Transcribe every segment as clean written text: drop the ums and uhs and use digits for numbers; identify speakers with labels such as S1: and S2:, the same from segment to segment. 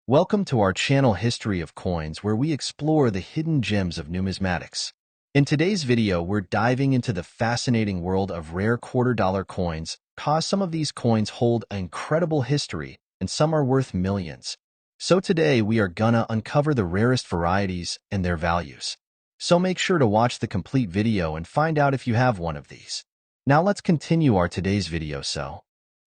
S1: Welcome to our channel History of Coins, where we explore the hidden gems of numismatics. In today's video, we're diving into the fascinating world of rare quarter-dollar coins, cause some of these coins hold an incredible history, and some are worth millions. So today, we are gonna uncover the rarest varieties and their values. So make sure to watch the complete video and find out if you have one of these. Now let's continue our today's video.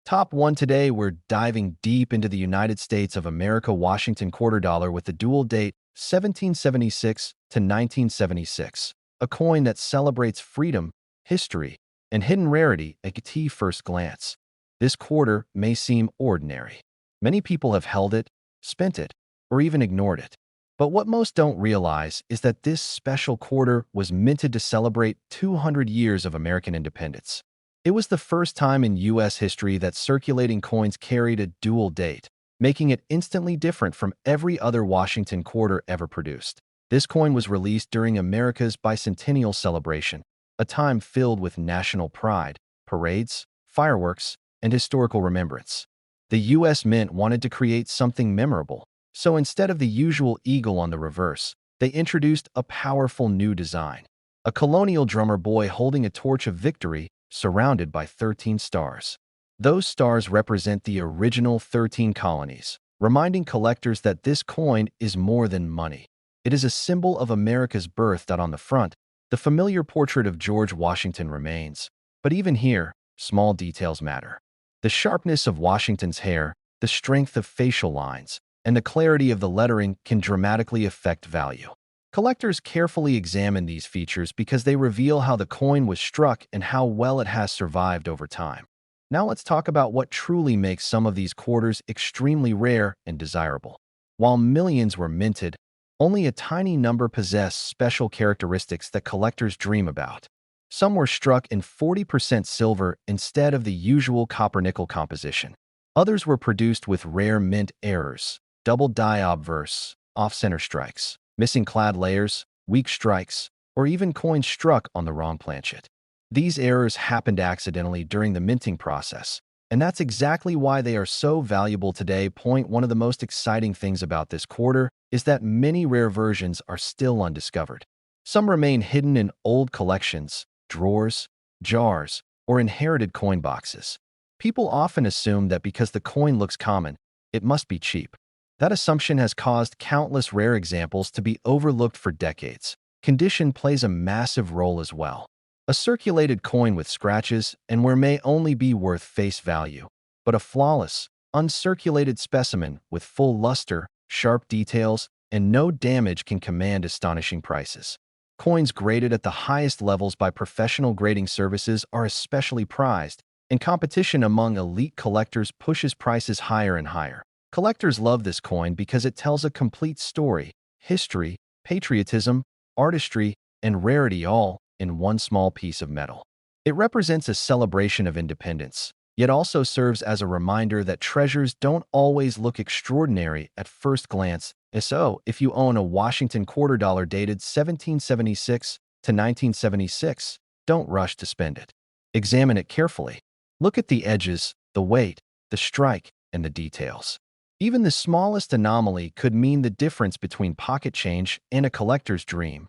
S1: Top 1 today, we're diving deep into the United States of America Washington quarter dollar with the dual date 1776 to 1976, a coin that celebrates freedom, history, and hidden rarity at first glance. This quarter may seem ordinary. Many people have held it, spent it, or even ignored it. But what most don't realize is that this special quarter was minted to celebrate 200 years of American independence. It was the first time in U.S. history that circulating coins carried a dual date, making it instantly different from every other Washington quarter ever produced. This coin was released during America's bicentennial celebration, a time filled with national pride, parades, fireworks, and historical remembrance. The U.S. Mint wanted to create something memorable, so instead of the usual eagle on the reverse, they introduced a powerful new design. A colonial drummer boy holding a torch of victory surrounded by 13 stars. Those stars represent the original 13 colonies, reminding collectors that this coin is more than money. It is a symbol of America's birth. On the front, the familiar portrait of George Washington remains. But even here, small details matter. The sharpness of Washington's hair, the strength of facial lines, and the clarity of the lettering can dramatically affect value. Collectors carefully examine these features because they reveal how the coin was struck and how well it has survived over time. Now let's talk about what truly makes some of these quarters extremely rare and desirable. While millions were minted, only a tiny number possess special characteristics that collectors dream about. Some were struck in 40% silver instead of the usual copper-nickel composition. Others were produced with rare mint errors, double die obverse, off-center strikes, missing clad layers, weak strikes, or even coins struck on the wrong planchet. These errors happened accidentally during the minting process, and that's exactly why they are so valuable today. One of the most exciting things about this quarter is that many rare versions are still undiscovered. Some remain hidden in old collections, drawers, jars, or inherited coin boxes. People often assume that because the coin looks common, it must be cheap. That assumption has caused countless rare examples to be overlooked for decades. Condition plays a massive role as well. A circulated coin with scratches and where may only be worth face value, but a flawless, uncirculated specimen with full luster, sharp details, and no damage can command astonishing prices. Coins graded at the highest levels by professional grading services are especially prized, and competition among elite collectors pushes prices higher and higher. Collectors love this coin because it tells a complete story, history, patriotism, artistry, and rarity all in one small piece of metal. It represents a celebration of independence, yet also serves as a reminder that treasures don't always look extraordinary at first glance. So, if you own a Washington quarter dollar dated 1776 to 1976, don't rush to spend it. Examine it carefully. Look at the edges, the weight, the strike, and the details. Even the smallest anomaly could mean the difference between pocket change and a collector's dream.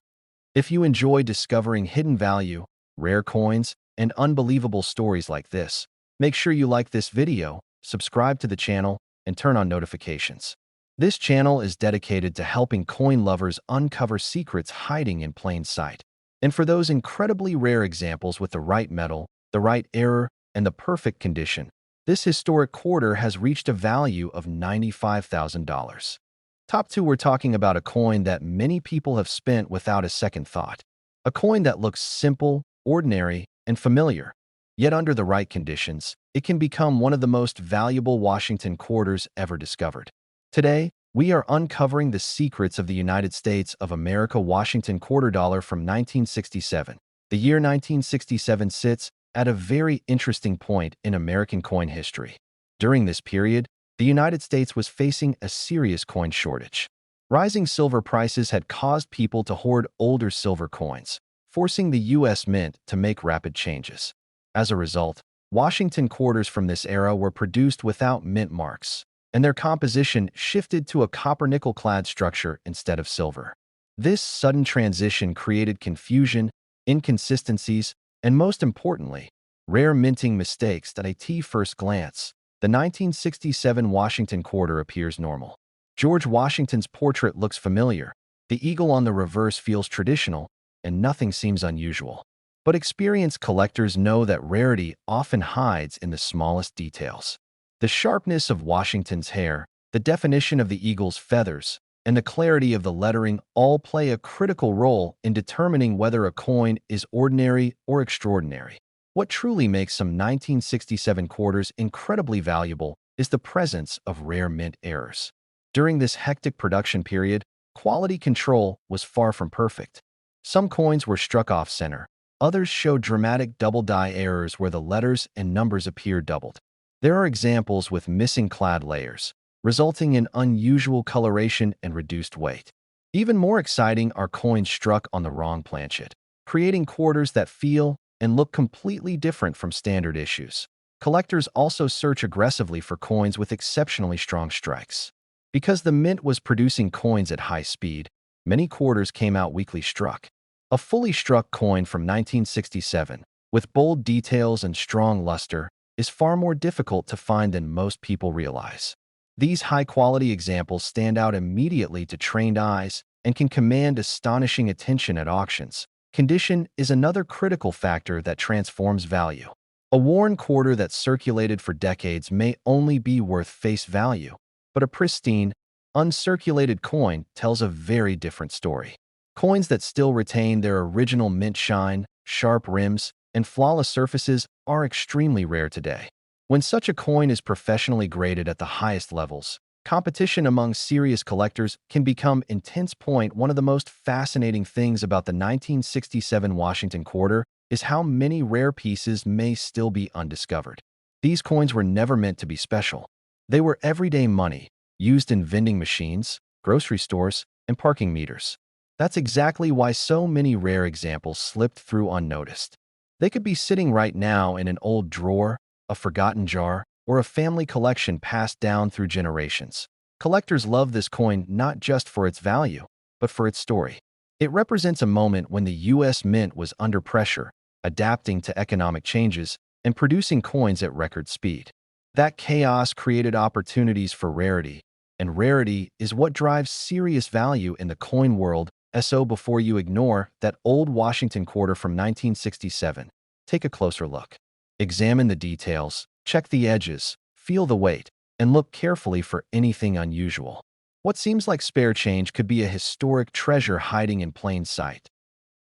S1: If you enjoy discovering hidden value, rare coins, and unbelievable stories like this, make sure you like this video, subscribe to the channel, and turn on notifications. This channel is dedicated to helping coin lovers uncover secrets hiding in plain sight. And for those incredibly rare examples with the right metal, the right error, and the perfect condition, this historic quarter has reached a value of $95,000. Top 2, we're talking about a coin that many people have spent without a second thought. A coin that looks simple, ordinary, and familiar. Yet under the right conditions, it can become one of the most valuable Washington quarters ever discovered. Today, we are uncovering the secrets of the United States of America Washington quarter dollar from 1967. The year 1967 sits at a very interesting point in American coin history. During this period, the United States was facing a serious coin shortage. Rising silver prices had caused people to hoard older silver coins, forcing the U.S. Mint to make rapid changes. As a result, Washington quarters from this era were produced without mint marks, and their composition shifted to a copper-nickel-clad structure instead of silver. This sudden transition created confusion, inconsistencies, and most importantly, rare minting mistakes that at first glance. The 1967 Washington Quarter appears normal. George Washington's portrait looks familiar, the eagle on the reverse feels traditional, and nothing seems unusual. But experienced collectors know that rarity often hides in the smallest details. The sharpness of Washington's hair, the definition of the eagle's feathers, and the clarity of the lettering all play a critical role in determining whether a coin is ordinary or extraordinary. What truly makes some 1967 quarters incredibly valuable is the presence of rare mint errors. During this hectic production period, quality control was far from perfect. Some coins were struck off-center. Others showed dramatic double-die errors where the letters and numbers appear doubled. There are examples with missing clad layers, resulting in unusual coloration and reduced weight. Even more exciting are coins struck on the wrong planchet, creating quarters that feel and look completely different from standard issues. Collectors also search aggressively for coins with exceptionally strong strikes. Because the mint was producing coins at high speed, many quarters came out weakly struck. A fully struck coin from 1967, with bold details and strong luster, is far more difficult to find than most people realize. These high-quality examples stand out immediately to trained eyes and can command astonishing attention at auctions. Condition is another critical factor that transforms value. A worn quarter that circulated for decades may only be worth face value, but a pristine, uncirculated coin tells a very different story. Coins that still retain their original mint shine, sharp rims, and flawless surfaces are extremely rare today. When such a coin is professionally graded at the highest levels, competition among serious collectors can become intense. One of the most fascinating things about the 1967 Washington Quarter is how many rare pieces may still be undiscovered. These coins were never meant to be special. They were everyday money, used in vending machines, grocery stores, and parking meters. That's exactly why so many rare examples slipped through unnoticed. They could be sitting right now in an old drawer, a forgotten jar, or a family collection passed down through generations. Collectors love this coin not just for its value, but for its story. It represents a moment when the U.S. Mint was under pressure, adapting to economic changes and producing coins at record speed. That chaos created opportunities for rarity, and rarity is what drives serious value in the coin world. So before you ignore that old Washington Quarter from 1967, take a closer look. Examine the details, check the edges, feel the weight, and look carefully for anything unusual. What seems like spare change could be a historic treasure hiding in plain sight.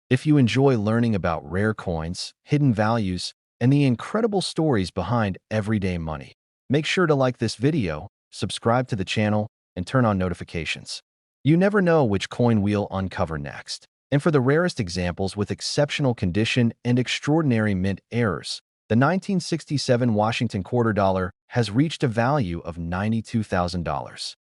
S1: If you enjoy learning about rare coins, hidden values, and the incredible stories behind everyday money, make sure to like this video, subscribe to the channel, and turn on notifications. You never know which coin we'll uncover next. And for the rarest examples with exceptional condition and extraordinary mint errors, the 1967 Washington Quarter dollar has reached a value of $92,000.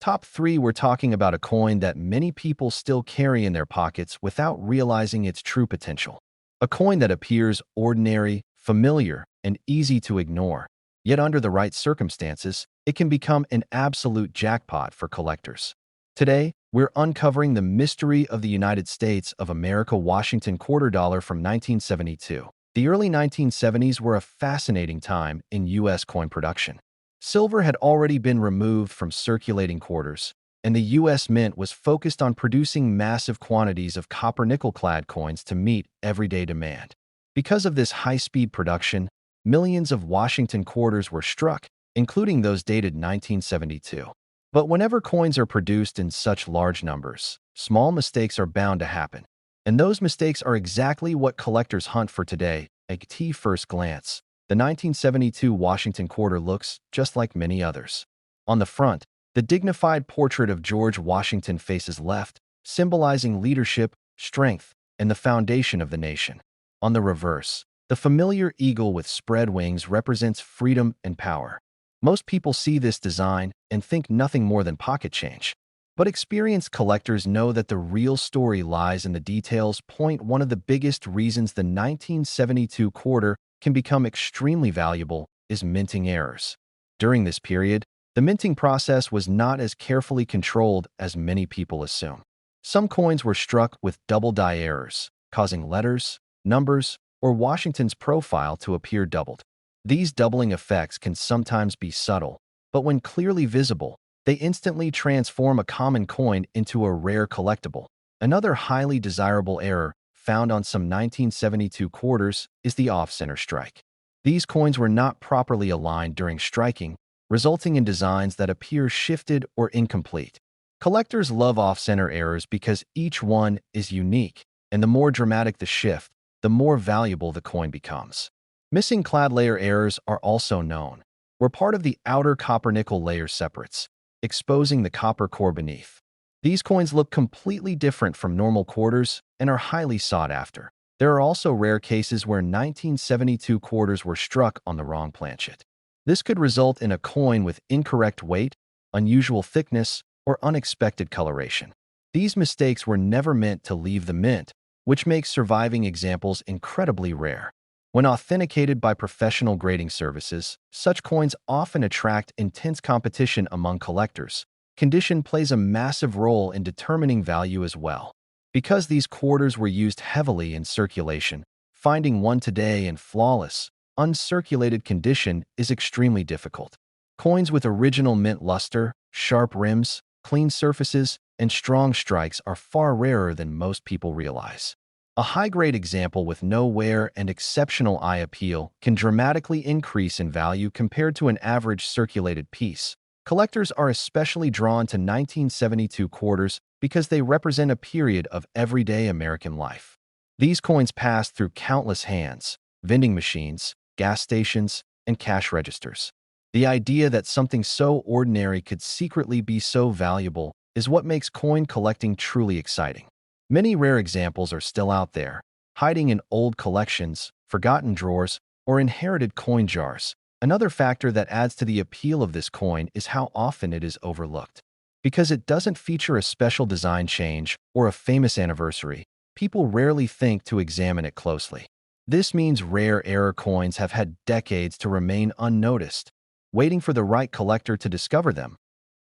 S1: Top 3, we're talking about a coin that many people still carry in their pockets without realizing its true potential. A coin that appears ordinary, familiar, and easy to ignore. Yet under the right circumstances, it can become an absolute jackpot for collectors. Today, we're uncovering the mystery of the United States of America Washington Quarter dollar from 1972. The early 1970s were a fascinating time in U.S. coin production. Silver had already been removed from circulating quarters, and the U.S. Mint was focused on producing massive quantities of copper-nickel-clad coins to meet everyday demand. Because of this high-speed production, millions of Washington quarters were struck, including those dated 1972. But whenever coins are produced in such large numbers, small mistakes are bound to happen. And those mistakes are exactly what collectors hunt for today. At first glance, the 1972 Washington Quarter looks just like many others. On the front, the dignified portrait of George Washington faces left, symbolizing leadership, strength, and the foundation of the nation. On the reverse, the familiar eagle with spread wings represents freedom and power. Most people see this design and think nothing more than pocket change. But experienced collectors know that the real story lies in the details. One of the biggest reasons the 1972 quarter can become extremely valuable is minting errors. During this period, The minting process was not as carefully controlled as many people assume. Some coins were struck with double die errors, causing letters, numbers, or Washington's profile to appear doubled. These doubling effects can sometimes be subtle, but when clearly visible, they instantly transform a common coin into a rare collectible. Another highly desirable error found on some 1972 quarters is the off-center strike. These coins were not properly aligned during striking, resulting in designs that appear shifted or incomplete. Collectors love off-center errors because each one is unique, and the more dramatic the shift, the more valuable the coin becomes. Missing clad layer errors are also known, where part of the outer copper-nickel layer separates, exposing the copper core beneath. These coins look completely different from normal quarters and are highly sought after. There are also rare cases where 1972 quarters were struck on the wrong planchet. This could result in a coin with incorrect weight, unusual thickness, or unexpected coloration. These mistakes were never meant to leave the mint, which makes surviving examples incredibly rare. When authenticated by professional grading services, such coins often attract intense competition among collectors. Condition plays a massive role in determining value as well. Because these quarters were used heavily in circulation, finding one today in flawless, uncirculated condition is extremely difficult. Coins with original mint luster, sharp rims, clean surfaces, and strong strikes are far rarer than most people realize. A high-grade example with no wear and exceptional eye appeal can dramatically increase in value compared to an average circulated piece. Collectors are especially drawn to 1972 quarters because they represent a period of everyday American life. These coins passed through countless hands, vending machines, gas stations, and cash registers. The idea that something so ordinary could secretly be so valuable is what makes coin collecting truly exciting. Many rare examples are still out there, hiding in old collections, forgotten drawers, or inherited coin jars. Another factor that adds to the appeal of this coin is how often it is overlooked. Because it doesn't feature a special design change or a famous anniversary, people rarely think to examine it closely. This means rare error coins have had decades to remain unnoticed, waiting for the right collector to discover them.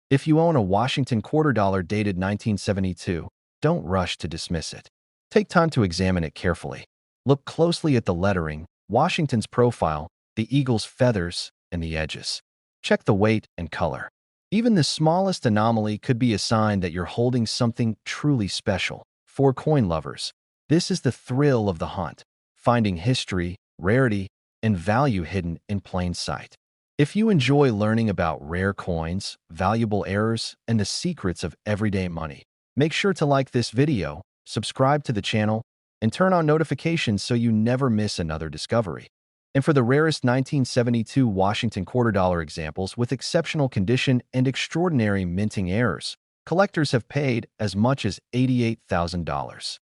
S1: If you own a Washington quarter dollar dated 1972, don't rush to dismiss it. Take time to examine it carefully. Look closely at the lettering, Washington's profile, the eagle's feathers, and the edges. Check the weight and color. Even the smallest anomaly could be a sign that you're holding something truly special. For coin lovers, this is the thrill of the hunt, finding history, rarity, and value hidden in plain sight. If you enjoy learning about rare coins, valuable errors, and the secrets of everyday money, make sure to like this video, subscribe to the channel, and turn on notifications so you never miss another discovery. And for the rarest 1972 Washington quarter dollar examples with exceptional condition and extraordinary minting errors, collectors have paid as much as $88,000.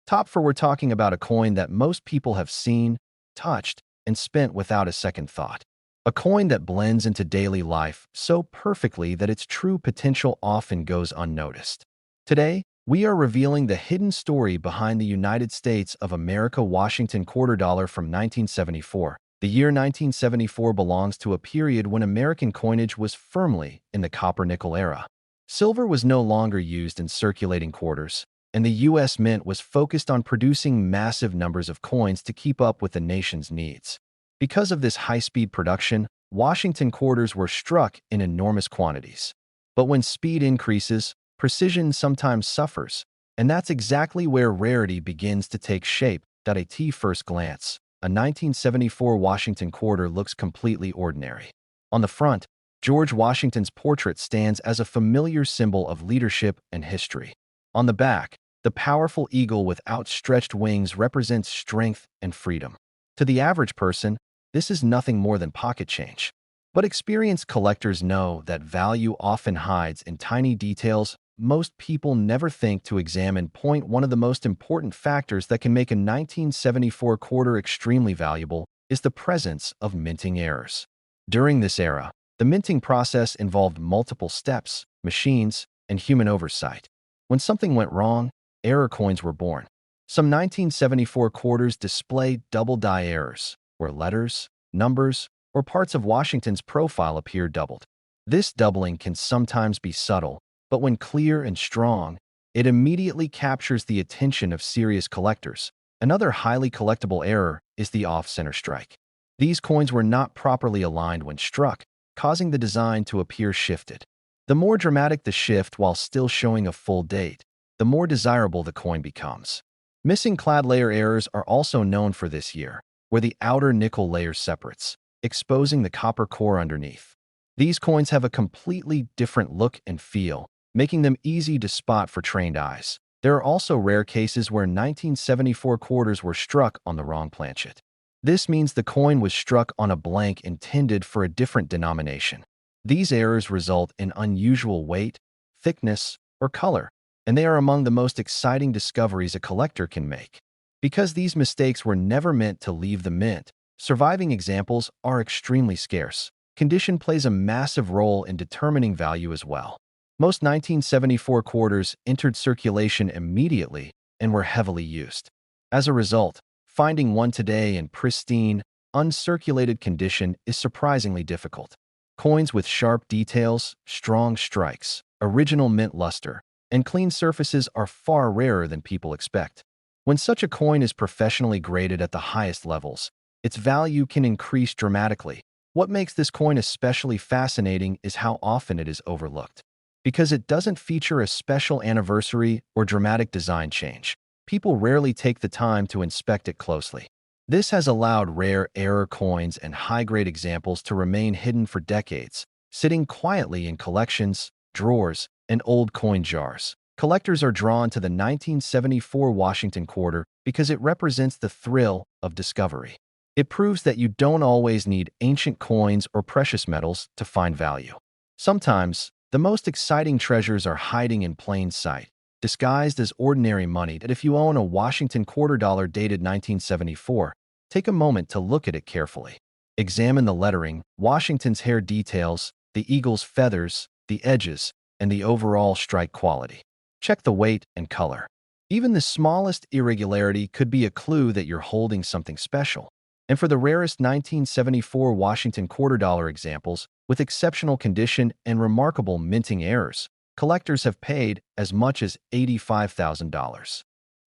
S1: Top for we're talking about a coin that most people have seen, touched, and spent without a second thought. A coin that blends into daily life so perfectly that its true potential often goes unnoticed. Today, we are revealing the hidden story behind the United States of America Washington quarter dollar from 1974. The year 1974 belongs to a period when American coinage was firmly in the copper-nickel era. Silver was no longer used in circulating quarters, and the U.S. Mint was focused on producing massive numbers of coins to keep up with the nation's needs. Because of this high-speed production, Washington quarters were struck in enormous quantities. But when speed increases, precision sometimes suffers, and that's exactly where rarity begins to take shape. At first glance, a 1974 Washington quarter looks completely ordinary. On the front, George Washington's portrait stands as a familiar symbol of leadership and history. On the back, the powerful eagle with outstretched wings represents strength and freedom. To the average person, this is nothing more than pocket change. But experienced collectors know that value often hides in tiny details most people never think to examine. One of the most important factors that can make a 1974 quarter extremely valuable is the presence of minting errors. During this era, the minting process involved multiple steps, machines, and human oversight. When something went wrong, error coins were born. Some 1974 quarters display double die errors, where letters, numbers, or parts of Washington's profile appear doubled. This doubling can sometimes be subtle, but when clear and strong, it immediately captures the attention of serious collectors. Another highly collectible error is the off-center strike. These coins were not properly aligned when struck, causing the design to appear shifted. The more dramatic the shift while still showing a full date, the more desirable the coin becomes. Missing clad layer errors are also known for this year, where the outer nickel layer separates, exposing the copper core underneath. These coins have a completely different look and feel, making them easy to spot for trained eyes. There are also rare cases where 1974 quarters were struck on the wrong planchet. This means the coin was struck on a blank intended for a different denomination. These errors result in unusual weight, thickness, or color, and they are among the most exciting discoveries a collector can make. Because these mistakes were never meant to leave the mint, surviving examples are extremely scarce. Condition plays a massive role in determining value as well. Most 1974 quarters entered circulation immediately and were heavily used. As a result, finding one today in pristine, uncirculated condition is surprisingly difficult. Coins with sharp details, strong strikes, original mint luster, and clean surfaces are far rarer than people expect. When such a coin is professionally graded at the highest levels, its value can increase dramatically. What makes this coin especially fascinating is how often it is overlooked. Because it doesn't feature a special anniversary or dramatic design change, people rarely take the time to inspect it closely. This has allowed rare error coins and high-grade examples to remain hidden for decades, sitting quietly in collections, drawers, and old coin jars. Collectors are drawn to the 1974 Washington Quarter because it represents the thrill of discovery. It proves that you don't always need ancient coins or precious metals to find value. Sometimes, the most exciting treasures are hiding in plain sight, disguised as ordinary money. That if you own a Washington quarter dollar dated 1974, take a moment to look at it carefully. Examine the lettering, Washington's hair details, the eagle's feathers, the edges, and the overall strike quality. Check the weight and color. Even the smallest irregularity could be a clue that you're holding something special. And for the rarest 1974 Washington quarter dollar examples, with exceptional condition and remarkable minting errors, collectors have paid as much as $85,000.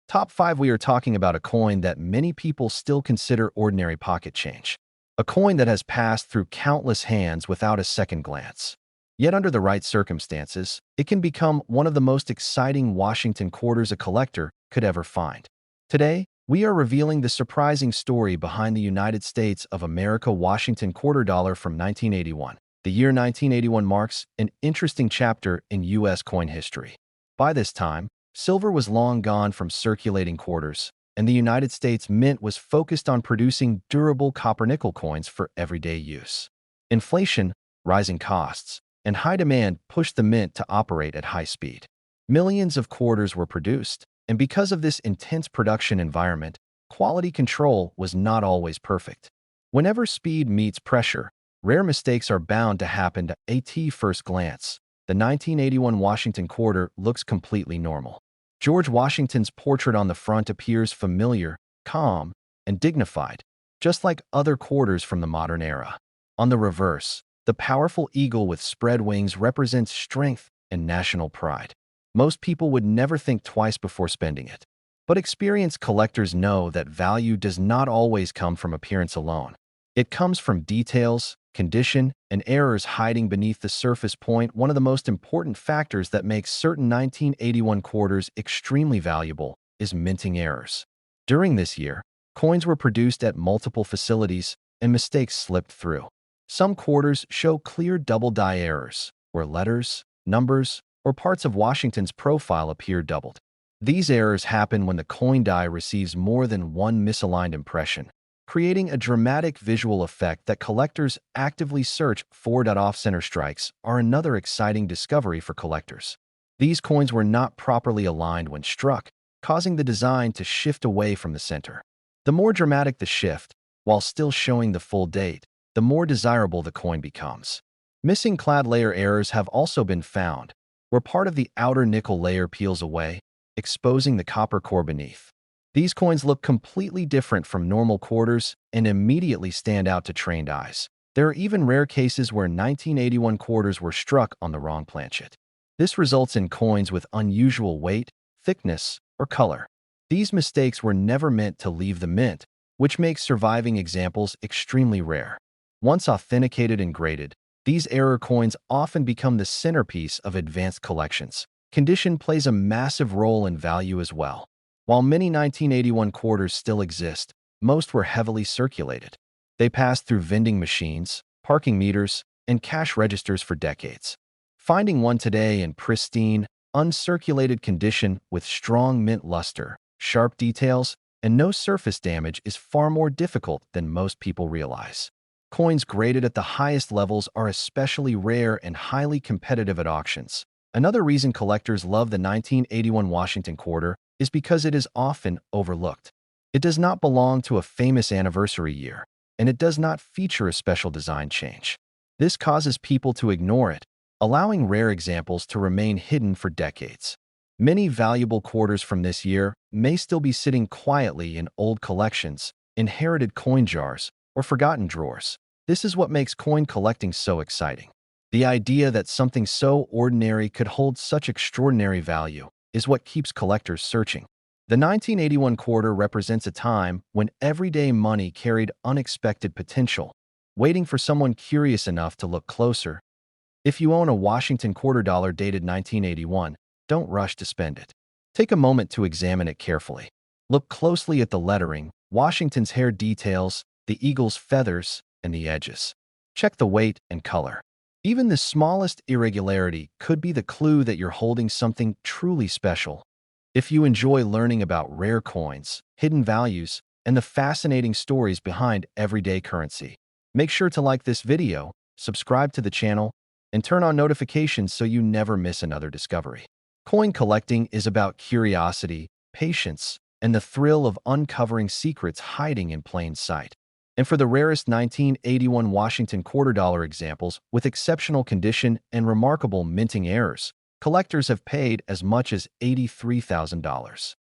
S1: Top 5. We are talking about a coin that many people still consider ordinary pocket change. A coin that has passed through countless hands without a second glance. Yet under the right circumstances, it can become one of the most exciting Washington quarters a collector could ever find. Today, we are revealing the surprising story behind the United States of America Washington quarter dollar from 1981. The year 1981 marks an interesting chapter in U.S. coin history. By this time, silver was long gone from circulating quarters, and the United States Mint was focused on producing durable copper-nickel coins for everyday use. Inflation, rising costs, and high demand pushed the mint to operate at high speed. Millions of quarters were produced, and because of this intense production environment, quality control was not always perfect. Whenever speed meets pressure, rare mistakes are bound to happen. At first glance, the 1981 Washington quarter looks completely normal. George Washington's portrait on the front appears familiar, calm, and dignified, just like other quarters from the modern era. On the reverse, the powerful eagle with spread wings represents strength and national pride. Most people would never think twice before spending it. But experienced collectors know that value does not always come from appearance alone. It comes from details, condition, and errors hiding beneath the surface. One of the most important factors that makes certain 1981 quarters extremely valuable is minting errors. During this year, coins were produced at multiple facilities, and mistakes slipped through. Some quarters show clear double-die errors, where letters, numbers, or parts of Washington's profile appear doubled. These errors happen when the coin die receives more than one misaligned impression, creating a dramatic visual effect that collectors actively search for. Off-center strikes are another exciting discovery for collectors. These coins were not properly aligned when struck, causing the design to shift away from the center. The more dramatic the shift, while still showing the full date, the more desirable the coin becomes. Missing clad layer errors have also been found, where part of the outer nickel layer peels away, exposing the copper core beneath. These coins look completely different from normal quarters and immediately stand out to trained eyes. There are even rare cases where 1981 quarters were struck on the wrong planchet. This results in coins with unusual weight, thickness, or color. These mistakes were never meant to leave the mint, which makes surviving examples extremely rare. Once authenticated and graded, these error coins often become the centerpiece of advanced collections. Condition plays a massive role in value as well. While many 1981 quarters still exist, most were heavily circulated. They passed through vending machines, parking meters, and cash registers for decades. Finding one today in pristine, uncirculated condition with strong mint luster, sharp details, and no surface damage is far more difficult than most people realize. Coins graded at the highest levels are especially rare and highly competitive at auctions. Another reason collectors love the 1981 Washington quarter is because it is often overlooked. It does not belong to a famous anniversary year, and it does not feature a special design change. This causes people to ignore it, allowing rare examples to remain hidden for decades. Many valuable quarters from this year may still be sitting quietly in old collections, inherited coin jars, or forgotten drawers. This is what makes coin collecting so exciting. The idea that something so ordinary could hold such extraordinary value is what keeps collectors searching. The 1981 quarter represents a time when everyday money carried unexpected potential, waiting for someone curious enough to look closer. If you own a Washington quarter dollar dated 1981, don't rush to spend it. Take a moment to examine it carefully. Look closely at the lettering, Washington's hair details, the eagle's feathers, and the edges. Check the weight and color. Even the smallest irregularity could be the clue that you're holding something truly special. If you enjoy learning about rare coins, hidden values, and the fascinating stories behind everyday currency, make sure to like this video, subscribe to the channel, and turn on notifications so you never miss another discovery. Coin collecting is about curiosity, patience, and the thrill of uncovering secrets hiding in plain sight. And for the rarest 1981 Washington quarter dollar examples with exceptional condition and remarkable minting errors, collectors have paid as much as $83,000.